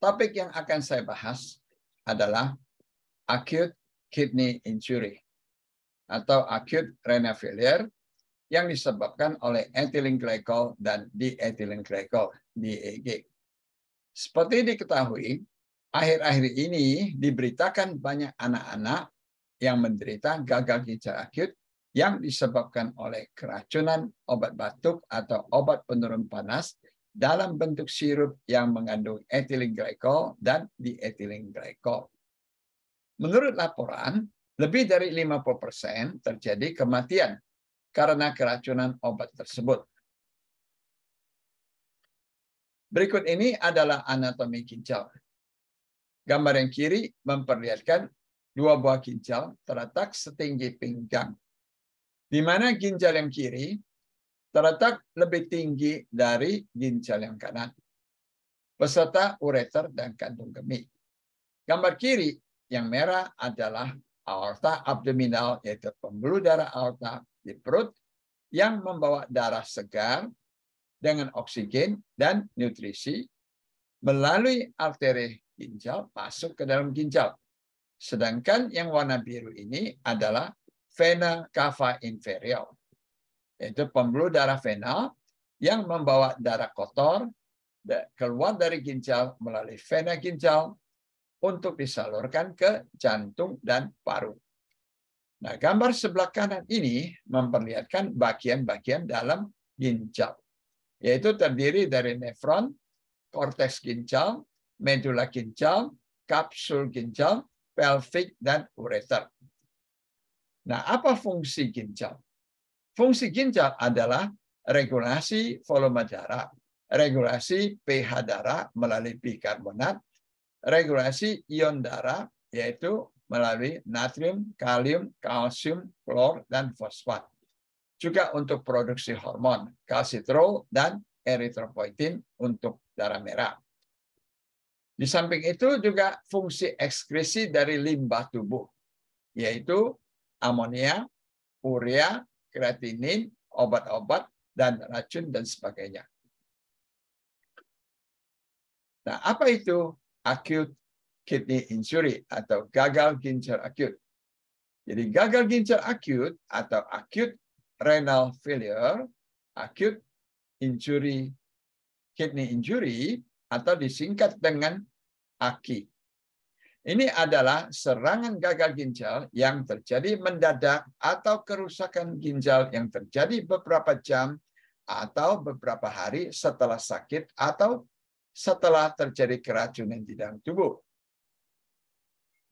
Topik yang akan saya bahas adalah acute kidney injury atau acute renal failure yang disebabkan oleh ethylene glycol dan diethylene glycol, DEG. Seperti diketahui, akhir-akhir ini diberitakan banyak anak-anak yang menderita gagal ginjal akut yang disebabkan oleh keracunan obat batuk atau obat penurun panas dalam bentuk sirup yang mengandung ethylene glycol dan diethylene glycol. Menurut laporan, lebih dari 50% terjadi kematian karena keracunan obat tersebut. Berikut ini adalah anatomi ginjal. Gambar yang kiri memperlihatkan dua buah ginjal terletak setinggi pinggang, di mana ginjal yang kiri terletak lebih tinggi dari ginjal yang kanan, beserta ureter dan kantung kemih. Gambar kiri yang merah adalah aorta abdominal, yaitu pembuluh darah aorta di perut yang membawa darah segar dengan oksigen dan nutrisi melalui arteri ginjal masuk ke dalam ginjal. Sedangkan yang warna biru ini adalah vena cava inferior, yaitu pembuluh darah vena yang membawa darah kotor keluar dari ginjal melalui vena ginjal untuk disalurkan ke jantung dan paru. Nah, gambar sebelah kanan ini memperlihatkan bagian-bagian dalam ginjal, yaitu terdiri dari nefron, korteks ginjal, medula ginjal, kapsul ginjal, pelvik, dan ureter. Nah, apa fungsi ginjal? Fungsi ginjal adalah regulasi volume darah, regulasi pH darah melalui bikarbonat, regulasi ion darah, yaitu melalui natrium, kalium, kalsium, klor, dan fosfat. Juga untuk produksi hormon, kalsitrol dan eritropoietin untuk darah merah. Di samping itu juga fungsi ekskresi dari limbah tubuh, yaitu amonia, urea, kreatinin, obat-obat, dan racun, dan sebagainya. Nah, apa itu acute kidney injury atau gagal ginjal akut? Jadi gagal ginjal akut atau acute renal failure, acute injury, kidney injury, atau disingkat dengan AKI. Ini adalah serangan gagal ginjal yang terjadi mendadak atau kerusakan ginjal yang terjadi beberapa jam atau beberapa hari setelah sakit atau setelah terjadi keracunan di dalam tubuh.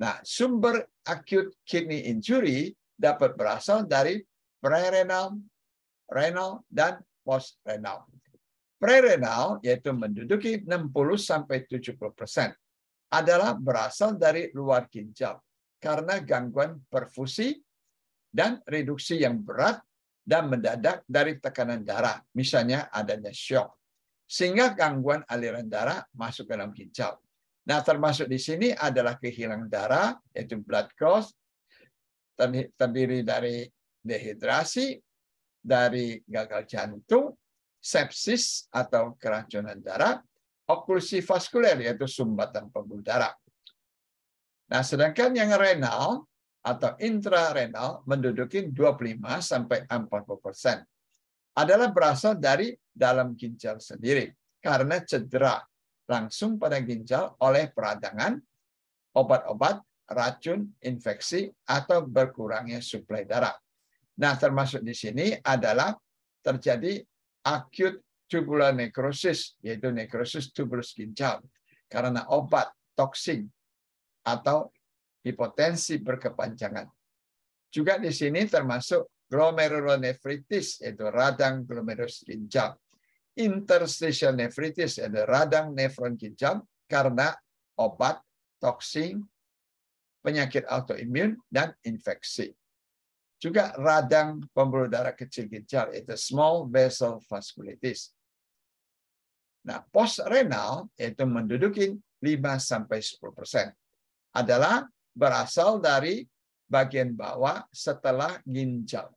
Nah, sumber acute kidney injury dapat berasal dari prerenal, renal, dan postrenal. Prerenal, yaitu menduduki 60-70%, adalah berasal dari luar ginjal karena gangguan perfusi dan reduksi yang berat dan mendadak dari tekanan darah, misalnya adanya shock, sehingga gangguan aliran darah masuk ke dalam ginjal. Nah, termasuk di sini adalah kehilangan darah, yaitu blood clot, terdiri dari dehidrasi, dari gagal jantung, sepsis atau keracunan darah, oklusi vaskuler, yaitu sumbatan pembuluh darah. Nah, sedangkan yang renal atau intrarenal menduduki 25-40%, adalah berasal dari dalam ginjal sendiri karena cedera langsung pada ginjal oleh peradangan, obat-obat, racun, infeksi, atau berkurangnya suplai darah. Nah, termasuk di sini adalah terjadi acute tubular necrosis, yaitu nekrosis tubulus ginjal, karena obat, toksin, atau hipotensi berkepanjangan. Juga di sini termasuk glomerulonefritis, yaitu radang glomerulus ginjal. Interstitial nephritis, yaitu radang nefron ginjal karena obat, toksin, penyakit autoimun, dan infeksi. Juga radang pembuluh darah kecil ginjal, yaitu small vessel vasculitis. Nah, postrenal, yaitu menduduki 5-10%, adalah berasal dari bagian bawah setelah ginjal.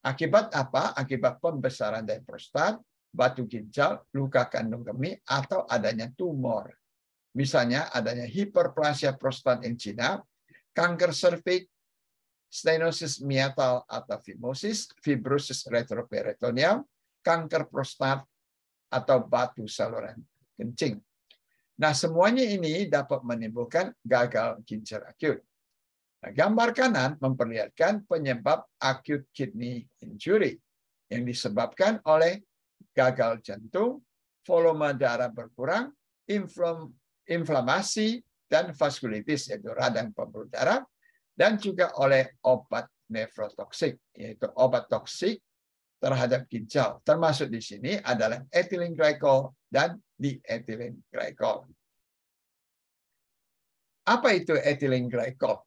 Akibat apa? Akibat pembesaran dari prostat, batu ginjal, luka kandung kemih, atau adanya tumor. Misalnya adanya hiperplasia prostat in China, kanker serviks, stenosis meatal atau fimosis, fibrosis retroperitoneal, kanker prostat, atau batu saluran kencing. Nah, semuanya ini dapat menimbulkan gagal ginjal akut. Nah, gambar kanan memperlihatkan penyebab acute kidney injury yang disebabkan oleh gagal jantung, volume darah berkurang, inflamasi, dan vaskulitis, yaitu radang pembuluh darah, dan juga oleh obat nefrotoksik, yaitu obat toksik terhadap ginjal. Termasuk di sini adalah ethylene glycol dan diethylene glycol. Apa itu ethylene glycol?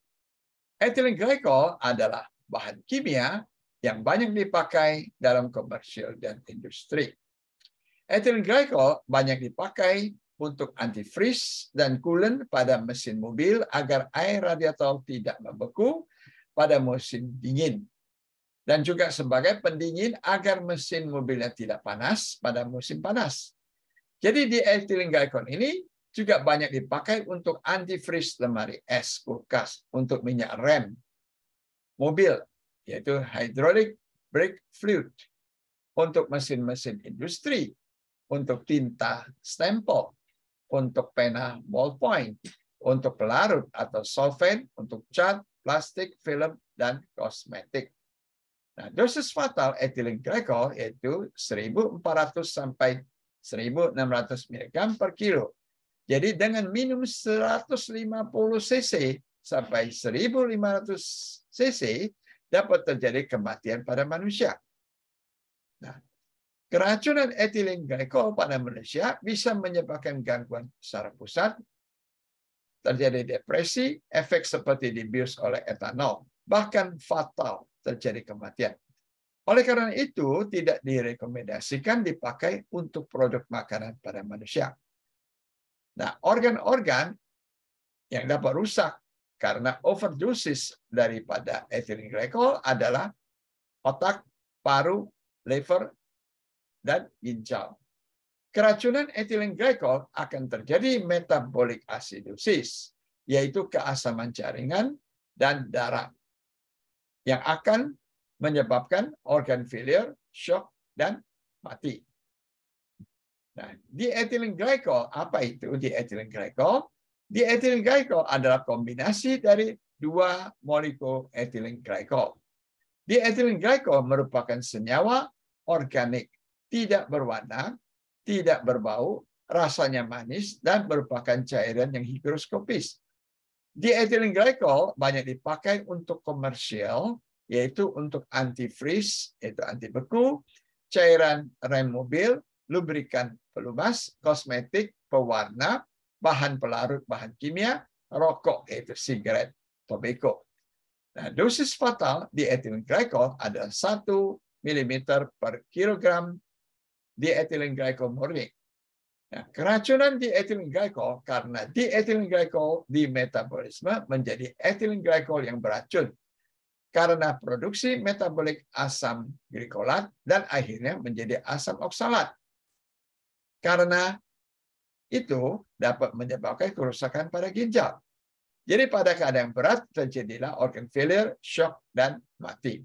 Ethylene glycol adalah bahan kimia yang banyak dipakai dalam komersial dan industri. Ethylene glycol banyak dipakai untuk antifreeze dan coolant pada mesin mobil agar air radiator tidak membeku pada musim dingin. Dan juga sebagai pendingin agar mesin mobilnya tidak panas pada musim panas. Jadi di ethylene glycol ini juga banyak dipakai untuk antifreeze lemari es, kulkas, untuk minyak rem mobil, yaitu hydraulic brake fluid, untuk mesin-mesin industri, untuk tinta stempel, untuk pena ballpoint, untuk pelarut atau solvent, untuk cat, plastik, film, dan kosmetik. Nah, dosis fatal ethylene glycol yaitu 1.400 sampai 1.600 mg per kilo. Jadi dengan minum 150 cc sampai 1.500 cc dapat terjadi kematian pada manusia. Nah, keracunan ethylene glycol pada manusia bisa menyebabkan gangguan saraf pusat, terjadi depresi, efek seperti dibius oleh etanol, bahkan fatal terjadi kematian. Oleh karena itu, tidak direkomendasikan dipakai untuk produk makanan pada manusia. Nah, organ-organ yang dapat rusak karena overdosis daripada ethylene glycol adalah otak, paru, liver, dan ginjal. Keracunan ethylene glycol akan terjadi metabolic acidosis, yaitu keasaman jaringan dan darah, yang akan menyebabkan organ failure, shock, dan mati. Nah, diethylene glycol, apa itu diethylene glycol? Diethylene glycol adalah kombinasi dari dua molekul ethylene glycol. Diethylene glycol merupakan senyawa organik, tidak berwarna, tidak berbau, rasanya manis, dan merupakan cairan yang higroskopis. Diethylene glycol banyak dipakai untuk komersial, yaitu untuk antifreeze, yaitu anti beku, cairan rem mobil, lubrikan pelumas, kosmetik, pewarna, bahan pelarut bahan kimia, rokok, yaitu sigaret, tobacco. Nah, dosis fatal diethylene glycol adalah 1 ml per kilogram diethylene glycol murni. Nah, keracunan diethylene glycol karena diethylene glycol di metabolisme menjadi ethylene glycol yang beracun karena produksi metabolik asam glikolat dan akhirnya menjadi asam oksalat. Karena itu dapat menyebabkan kerusakan pada ginjal. Jadi pada keadaan berat terjadilah organ failure, shock, dan mati.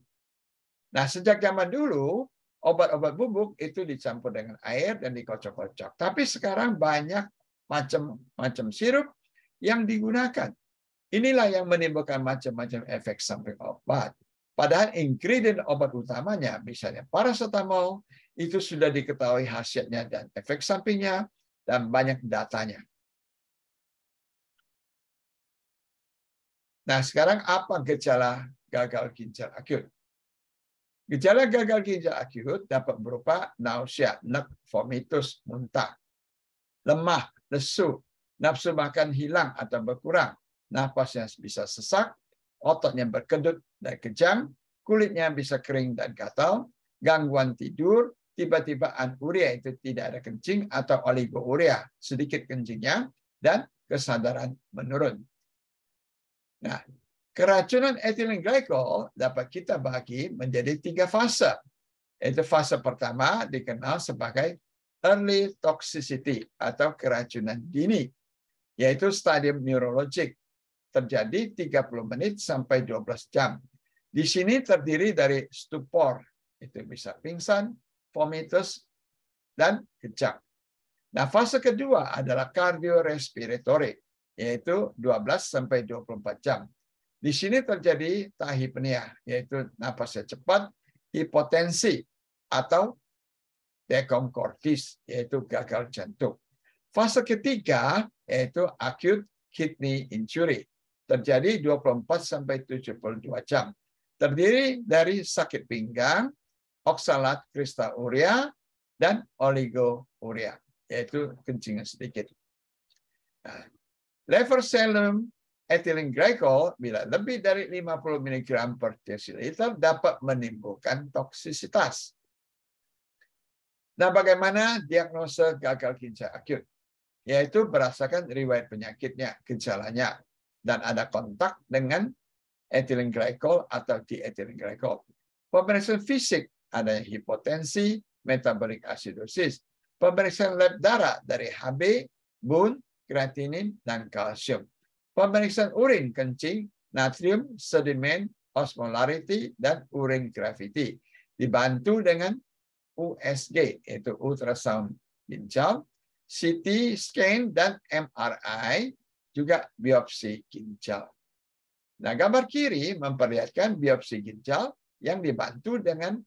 Nah, sejak zaman dulu, obat-obat bubuk itu dicampur dengan air dan dikocok-kocok. Tapi sekarang banyak macam-macam sirup yang digunakan. Inilah yang menimbulkan macam-macam efek samping obat. Padahal ingredient obat utamanya, misalnya paracetamol, itu sudah diketahui khasiatnya dan efek sampingnya, dan banyak datanya. Nah, sekarang apa gejala gagal ginjal akut? Gejala gagal ginjal akut dapat berupa nausea, nek, vomitus, muntah, lemah, lesu, nafsu makan hilang atau berkurang, nafasnya bisa sesak, ototnya berkedut dan kejang, kulitnya bisa kering dan gatal, gangguan tidur, tiba-tiba anuria itu tidak ada kencing atau oligouria, sedikit kencingnya, dan kesadaran menurun. Nah, keracunan ethylene glycol dapat kita bagi menjadi 3 fase. Yaitu fase pertama dikenal sebagai early toxicity atau keracunan dini. yaitu stadium neurologik. Terjadi 30 menit sampai 12 jam. Di sini terdiri dari stupor, itu bisa pingsan, vomitus, dan kejang. Nah, fase kedua adalah kardiorespiratory, yaitu 12 sampai 24 jam. Di sini terjadi tachypnea, yaitu napasnya cepat, hipotensi, atau dekomkortis, yaitu gagal jantung. Fase ketiga yaitu acute kidney injury, terjadi 24 sampai 72 jam. Terdiri dari sakit pinggang, oksalat kristauria, dan oligouria, yaitu kencing sedikit. Nah, levetiracetam ethylene glycol bila lebih dari 50 mg per desiliter dapat menimbulkan toksisitas. Nah, bagaimana diagnosa gagal ginjal akut? Yaitu berdasarkan riwayat penyakitnya, gejalanya, dan ada kontak dengan ethylene glycol atau diethylene glycol. Pemeriksaan fisik, adanya hipotensi, metabolic acidosis. Pemeriksaan lab darah dari Hb, bun, kreatinin, dan kalsium. Pemeriksaan urin, kencing, natrium, sedimen, osmolarity, dan urine gravity. Dibantu dengan USG, yaitu ultrasound ginjal, CT scan, dan MRI, juga biopsi ginjal. Nah, gambar kiri memperlihatkan biopsi ginjal yang dibantu dengan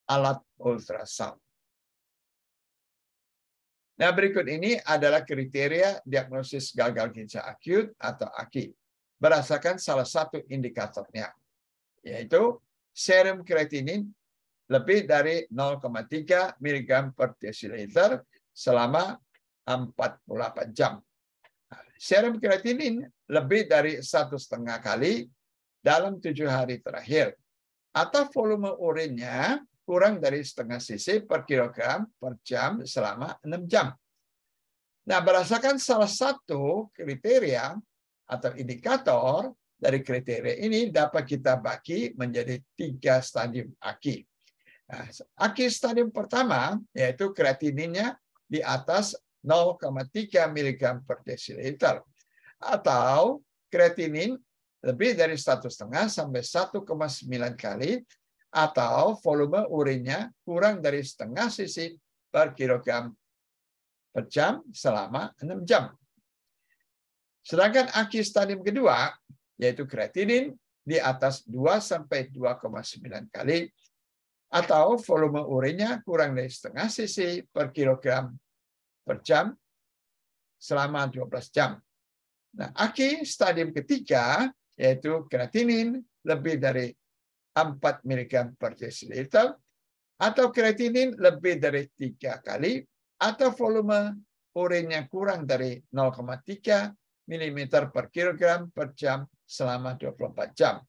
alat ultrasound. Nah, berikut ini adalah kriteria diagnosis gagal ginjal akut atau AKI berdasarkan salah satu indikatornya, yaitu serum kreatinin lebih dari 0,3 mg per desiliter selama 48 jam. Serum kreatinin lebih dari 1,5 kali dalam 7 hari terakhir. Atau volume urinnya kurang dari setengah cc per kilogram per jam selama 6 jam. Nah, berdasarkan salah satu kriteria atau indikator dari kriteria ini dapat kita bagi menjadi 3 stadium AKI. Nah, AKI stadium pertama yaitu kreatininnya di atas 0,3 mg per desiliter atau kreatinin lebih dari 1,5 sampai 1,9 kali atau volume urinnya kurang dari setengah cc per kilogram per jam selama 6 jam. Sedangkan AKI stadium kedua yaitu kreatinin di atas 2 sampai 2,9 kali atau volume urinnya kurang dari setengah cc per kilogram per jam selama 12 jam. Nah, AKI stadium ketiga yaitu kreatinin lebih dari 4 mg per desiliter atau kreatinin lebih dari 3 kali atau volume urinnya kurang dari 0,3 mg per kilogram per jam selama 24 jam.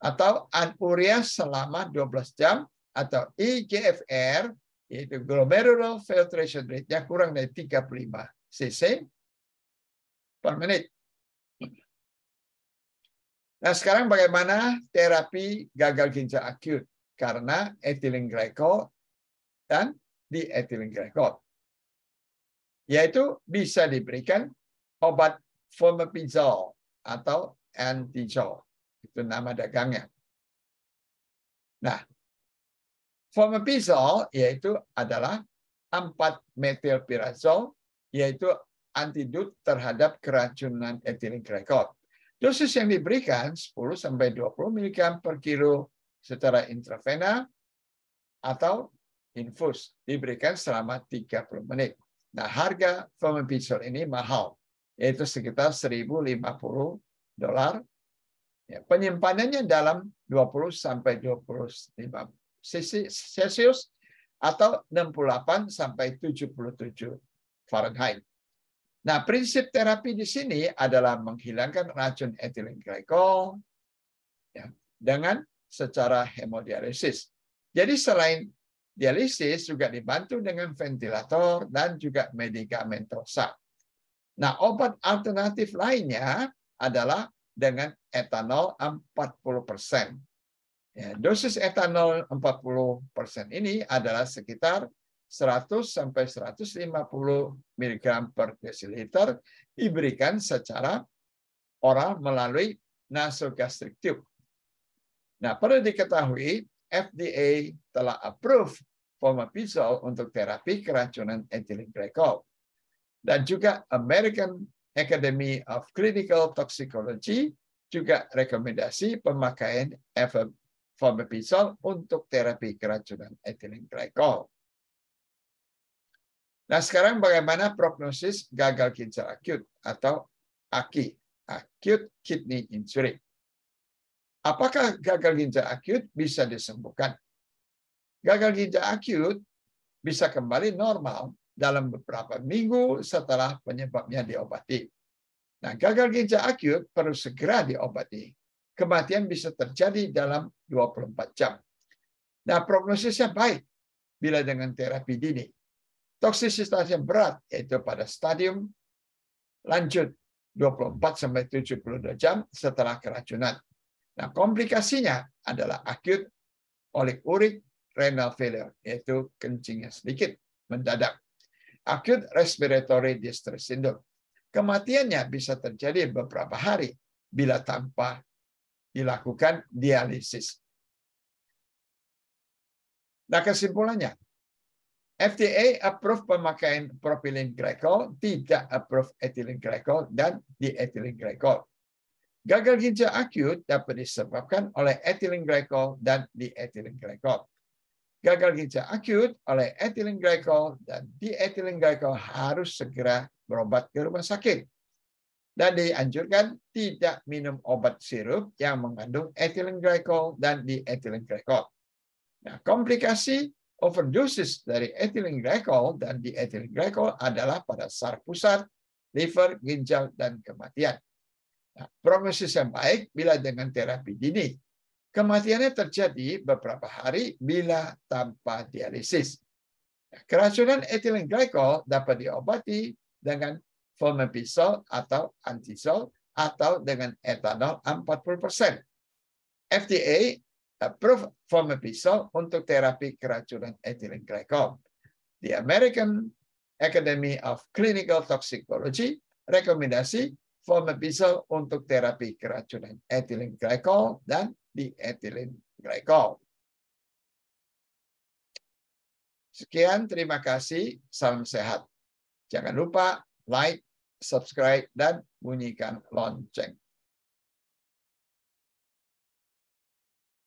Atau anuria selama 12 jam atau eGFR yaitu glomerular filtration rate-nya kurang dari 35 cc per menit. Nah, sekarang bagaimana terapi gagal ginjal akut karena ethylene glycol dan diethylene glycol? Yaitu bisa diberikan obat fomepizole atau antisol. Itu nama dagangnya. Nah, fomepizole yaitu adalah 4-methylpyrazole, yaitu antidot terhadap keracunan ethylene glycol. Dosis yang diberikan 10-20 mg per kilo secara intravena atau infus, diberikan selama 30 menit. Nah, harga fomepizole ini mahal, yaitu sekitar $1.050. Ya, penyimpanannya dalam 20-25 Celsius atau 68-77 Fahrenheit. Nah, prinsip terapi di sini adalah menghilangkan racun ethylene glycol ya, dengan secara hemodialisis. Jadi selain dialisis juga dibantu dengan ventilator dan juga medikamentosa. Nah, obat alternatif lainnya adalah dengan etanol 40%. Ya, dosis etanol 40% ini adalah sekitar 100 sampai 150 mg per desiliter diberikan secara oral melalui nasogastric tube. Nah, perlu diketahui FDA telah approve fomepizole untuk terapi keracunan ethylene glycol. Dan juga American Academy of Clinical Toxicology juga rekomendasi pemakaian fomepizole untuk terapi keracunan ethylene glycol. Nah, sekarang bagaimana prognosis gagal ginjal akut atau AKI, acute kidney injury? Apakah gagal ginjal akut bisa disembuhkan? Gagal ginjal akut bisa kembali normal dalam beberapa minggu setelah penyebabnya diobati. Nah, gagal ginjal akut perlu segera diobati. Kematian bisa terjadi dalam 24 jam. Nah, prognosisnya baik bila dengan terapi dini. Toksisitasnya berat, yaitu pada stadium lanjut 24-72 jam setelah keracunan. Nah, komplikasinya adalah acute oligurik renal failure, yaitu kencingnya sedikit, mendadak. Acute respiratory distress syndrome. Kematiannya bisa terjadi beberapa hari bila tanpa dilakukan dialisis. Nah, kesimpulannya, FDA approve pemakaian propylene glycol, tidak approve ethylene glycol dan diethylene glycol. Gagal ginjal akut dapat disebabkan oleh ethylene glycol dan diethylene glycol. Gagal ginjal akut oleh ethylene glycol dan diethylene glycol harus segera berobat ke rumah sakit. Dan dianjurkan tidak minum obat sirup yang mengandung ethylene glycol dan diethylene glycol. Nah, komplikasi overdosis dari ethylene glycol dan diethylene glycol adalah pada saraf pusat, liver, ginjal, dan kematian. Nah, prognosis yang baik bila dengan terapi dini. Kematiannya terjadi beberapa hari bila tanpa dialisis. Nah, keracunan ethylene glycol dapat diobati dengan fomepizole atau antisol atau dengan etanol 40%. FDA approve fomepizole untuk terapi keracunan ethylene glycol. The American Academy of Clinical Toxicology rekomendasi fomepizole untuk terapi keracunan ethylene glycol dan diethylene glycol. Sekian, terima kasih. Salam sehat. Jangan lupa like, subscribe, dan bunyikan lonceng.